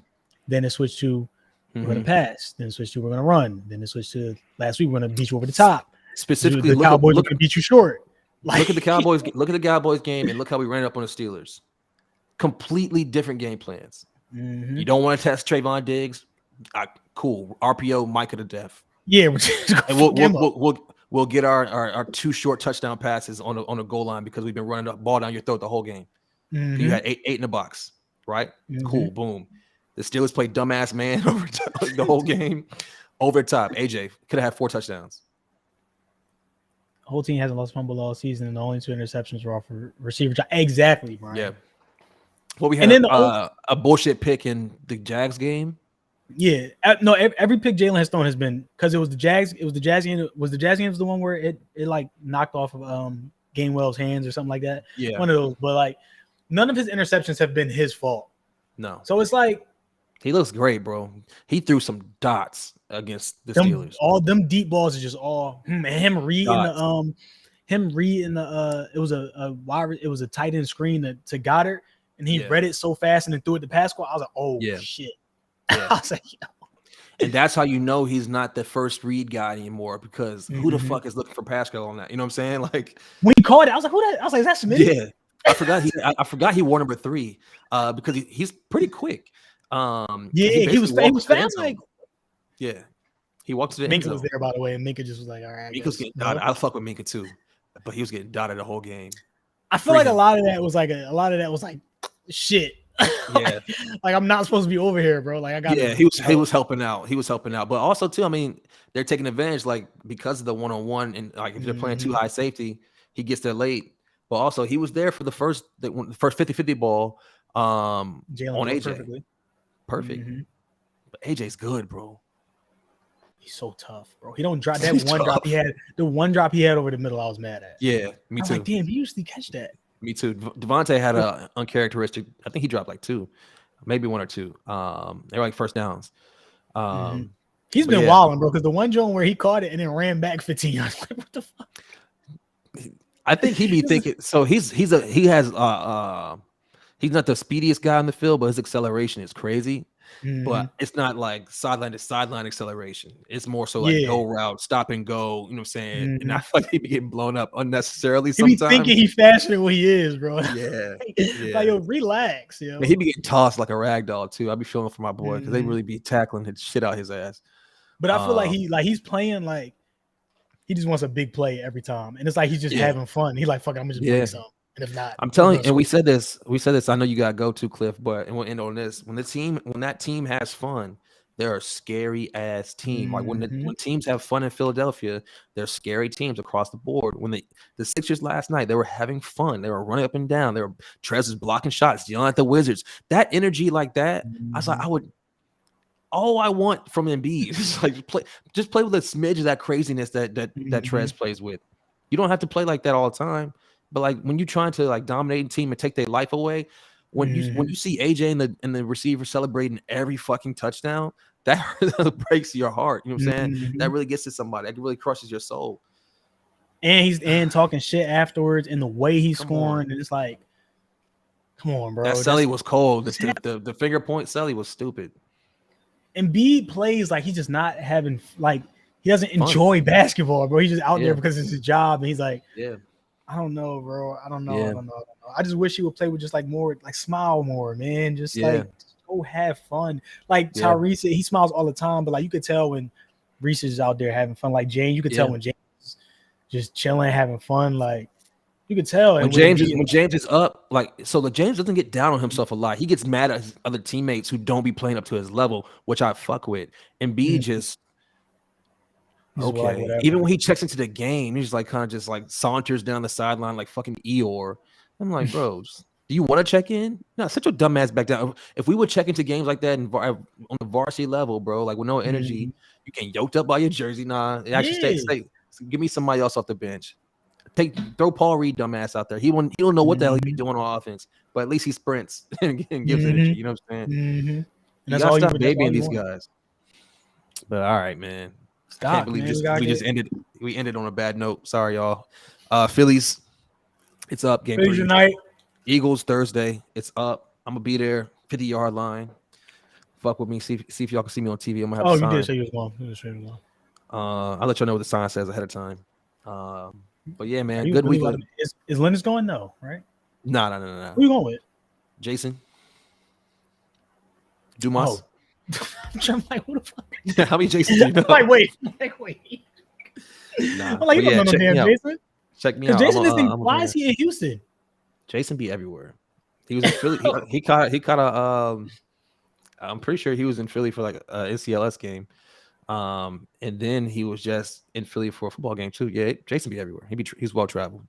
Then it switched to we're gonna pass. Then it switched to we're gonna run. Then it switched to last week we're gonna beat you over the top. Specifically, the Cowboys are gonna beat you short. Like, look at the Cowboys. Look at the Cowboys game, and look how we ran up on the Steelers. Completely different game plans. You don't want to test Trayvon Diggs? Cool. RPO Micah to death. Yeah, and we'll get our 2 short touchdown passes on the goal line because we've been running the ball down your throat the whole game. You had eight in the box, right? Cool. Boom. The Steelers played dumbass man over the whole game. Over top. AJ could have had 4 touchdowns. The whole team hasn't lost fumble all season, and the only 2 interceptions were off for receiver. Exactly, Brian. Yeah. Well, we had a bullshit pick in the Jags game. Yeah, no. Every pick Jalen has thrown has been because it was the Jags. It was the Jazz game. Was the Jazz game the one where it like knocked off of Gainwell's hands or something like that? Yeah, one of those. But like, none of his interceptions have been his fault. No. So it's like he looks great, bro. He threw some dots against the Steelers. All them deep balls are just all him reading the it was a tight end screen to Goddard. And he read it so fast and then threw it to Pascal. I was like, oh, shit. Yeah. I was like, yo. And that's how you know he's not the first read guy anymore because who the fuck is looking for Pascal on that? You know what I'm saying? Like when he called it, I was like, who that? I was like, is that Smith? Yeah. I forgot he wore number 3 because he's pretty quick. He was fast. Like, yeah. He walked to the Minka was there, by the way, and Minka just was like, all right. Minka was getting dotted. I fuck with Minka too, but he was getting dotted the whole game. I feel like a lot of that was like shit. Yeah. like I'm not supposed to be over here, bro. Like I got. Yeah, he was helping out. He was helping out, but also too. I mean, they're taking advantage, like because of the 1-on-1, and like if they're playing too high safety, he gets there late. But also, he was there for the first 50-50 ball on AJ. Perfect. But AJ's good, bro. He's so tough, bro. He don't drop that drop he had. The one drop he had over the middle, I was mad at. Yeah, me too. I was like, damn, he usually catch that. Me too. Devontae had a uncharacteristic. I think he dropped like 2, maybe 1 or 2. They were like first downs. He's been wilding, bro. Because the one joint where he caught it and then ran back 15, I was like, what the fuck? I think he'd be thinking. So he's not the speediest guy in the field, but his acceleration is crazy. But it's not like sideline to sideline acceleration. It's more so like go route, stop and go. You know what I'm saying? And I feel like he'd be getting blown up unnecessarily sometimes. He be thinking he's faster than what he is, bro. Yeah. Like, yo, relax, yo. Man, he'd be getting tossed like a rag doll too. I'd be feeling for my boy because they really be tackling his shit out his ass. But I feel like he's playing like he just wants a big play every time, and it's like he's just having fun. He's like, "Fuck, I'm just bring some." And if not, I'm telling you, and we said this. I know you got to go to Cliff, but and we'll end on this. When that team has fun, they're a scary ass team. Like when teams have fun in Philadelphia, they're scary teams across the board. When the Sixers last night, they were having fun. They were running up and down. Trez was blocking shots, yelling at the Wizards. That energy like that, I was like, all I want from Embiid is like play with a smidge of that craziness that Trez plays with. You don't have to play like that all the time. But like when you're trying to like dominate a team and take their life away, when you see AJ and the receiver celebrating every fucking touchdown, that breaks your heart. You know what I'm saying? That really gets to somebody. That really crushes your soul. And he's talking shit afterwards, and the way he's scoring, and it's like, come on, bro. That Sully was cold. The finger point Sully was stupid. Embiid plays like he's just not having like he doesn't enjoy basketball, bro. He's just out there because it's his job, and he's like, I don't know, bro. I don't know. I just wish he would play with just like more, like smile more, man. Just like go have fun. Like Tyrese, he smiles all the time, but like you could tell when Reese is out there having fun. Like James, you could tell when James is just chilling, having fun. Like you could tell. When James is up, like so, the James doesn't get down on himself a lot. He gets mad at his other teammates who don't be playing up to his level, which I fuck with. And B just. Okay. Even when he checks into the game, he's like kind of just like saunters down the sideline like fucking Eeyore. I'm like, bro, do you want to check in? No, such a dumbass back down. If we would check into games like that on the varsity level, bro, like with no energy, you get yoked up by your jersey. Nah, actually stay. Give me somebody else off the bench. Throw Paul Reed dumbass out there. He don't know what the hell he's Mm-hmm. doing on offense, but at least he sprints and gives Mm-hmm. energy. You know what I'm saying? Mm-hmm. And You that's gotta all you. stop That's all babying you these want. guys. But all right, man. I can't Stop, believe man. We gotta get we ended on a bad note. Sorry, y'all. Phillies, it's up game Phillies 3. tonight. Eagles Thursday, it's up. I'm gonna be there, 50-yard line. Fuck with me. See if y'all can see me on TV. I'm gonna have a Oh, you did sign. say you was going. You did say you was going. I'll let y'all know what the sign says ahead of time. But yeah, Are man, you good really week. about to, is Linus going? No, right? No. Who you going with? Jason Oh, Dumas. I'm like, who the fuck? How many Jasons do you know? I'm like, wait. Nah, I'm like, but you don't yeah, know no check me damn out. Jason. Check me Because out. Jason is in. I'm Why here. is he in Houston? Jason be everywhere. He was in Philly. He caught a. I'm pretty sure he was in Philly for like a NCLS game. And then he was just in Philly for a football game too. Yeah, Jason be everywhere. He's well traveled.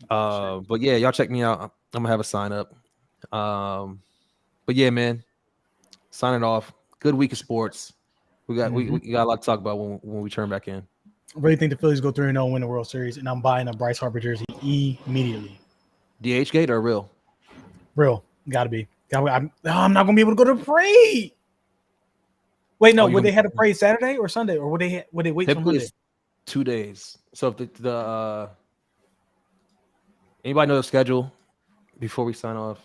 But yeah, y'all check me out. I'm gonna have a sign up. But yeah, man, signing off. Good week of sports. We got we got a lot to talk about when we turn back in. I really think the Phillies go 3-0 and win the World Series, and I'm buying a Bryce Harper jersey immediately. DH gate or real? Real, gotta be. I'm not gonna be able to go to the parade. Wait, no. Would they have a parade Saturday or Sunday, or would they wait till Monday? It's 2 days. So if anybody know the schedule before we sign off?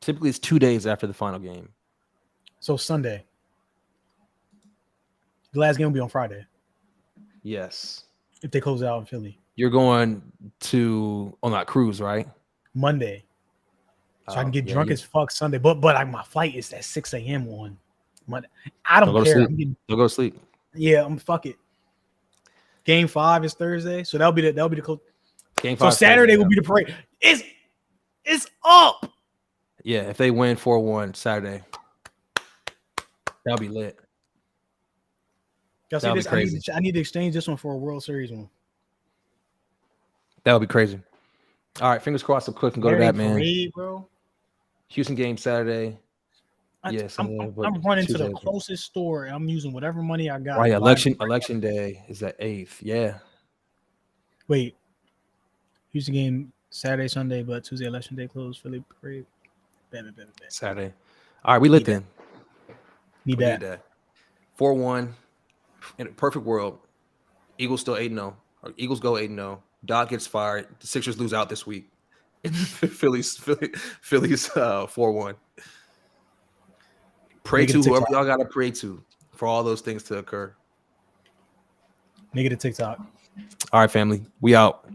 Typically it's 2 days after the final game. So Sunday. The last game will be on Friday. Yes. If they close out in Philly. You're going on that cruise, right? Monday. So I can get drunk yeah. as fuck Sunday. But my flight is at 6 a.m. on Monday. I don't care. Don't go to sleep. Yeah, fuck it. Game 5 is Thursday. So that'll be the close. Game 5. So Saturday will be the parade. It's up. Yeah, if they win 4-1 Saturday, that'll be lit. Y'all see this? I need to exchange this one for a World Series one. That'll be crazy. All right, fingers crossed. So Cliff can go to that, man. Parade, bro. Houston game Saturday. I'm running to the closest store. And I'm using whatever money I got. Right, election day is the 8th. Yeah. Wait. Houston game Saturday, Sunday, but Tuesday election day closed. Philly parade. Bam. Saturday. All right, we lit then. Need that. 4-1 in a perfect world. Eagles still 8-0. Eagles go 8-0. Doc gets fired. The Sixers lose out this week. Phillies 4-1. Pray to whoever y'all gotta pray to for all those things to occur. Make it a TikTok. All right, family. We out.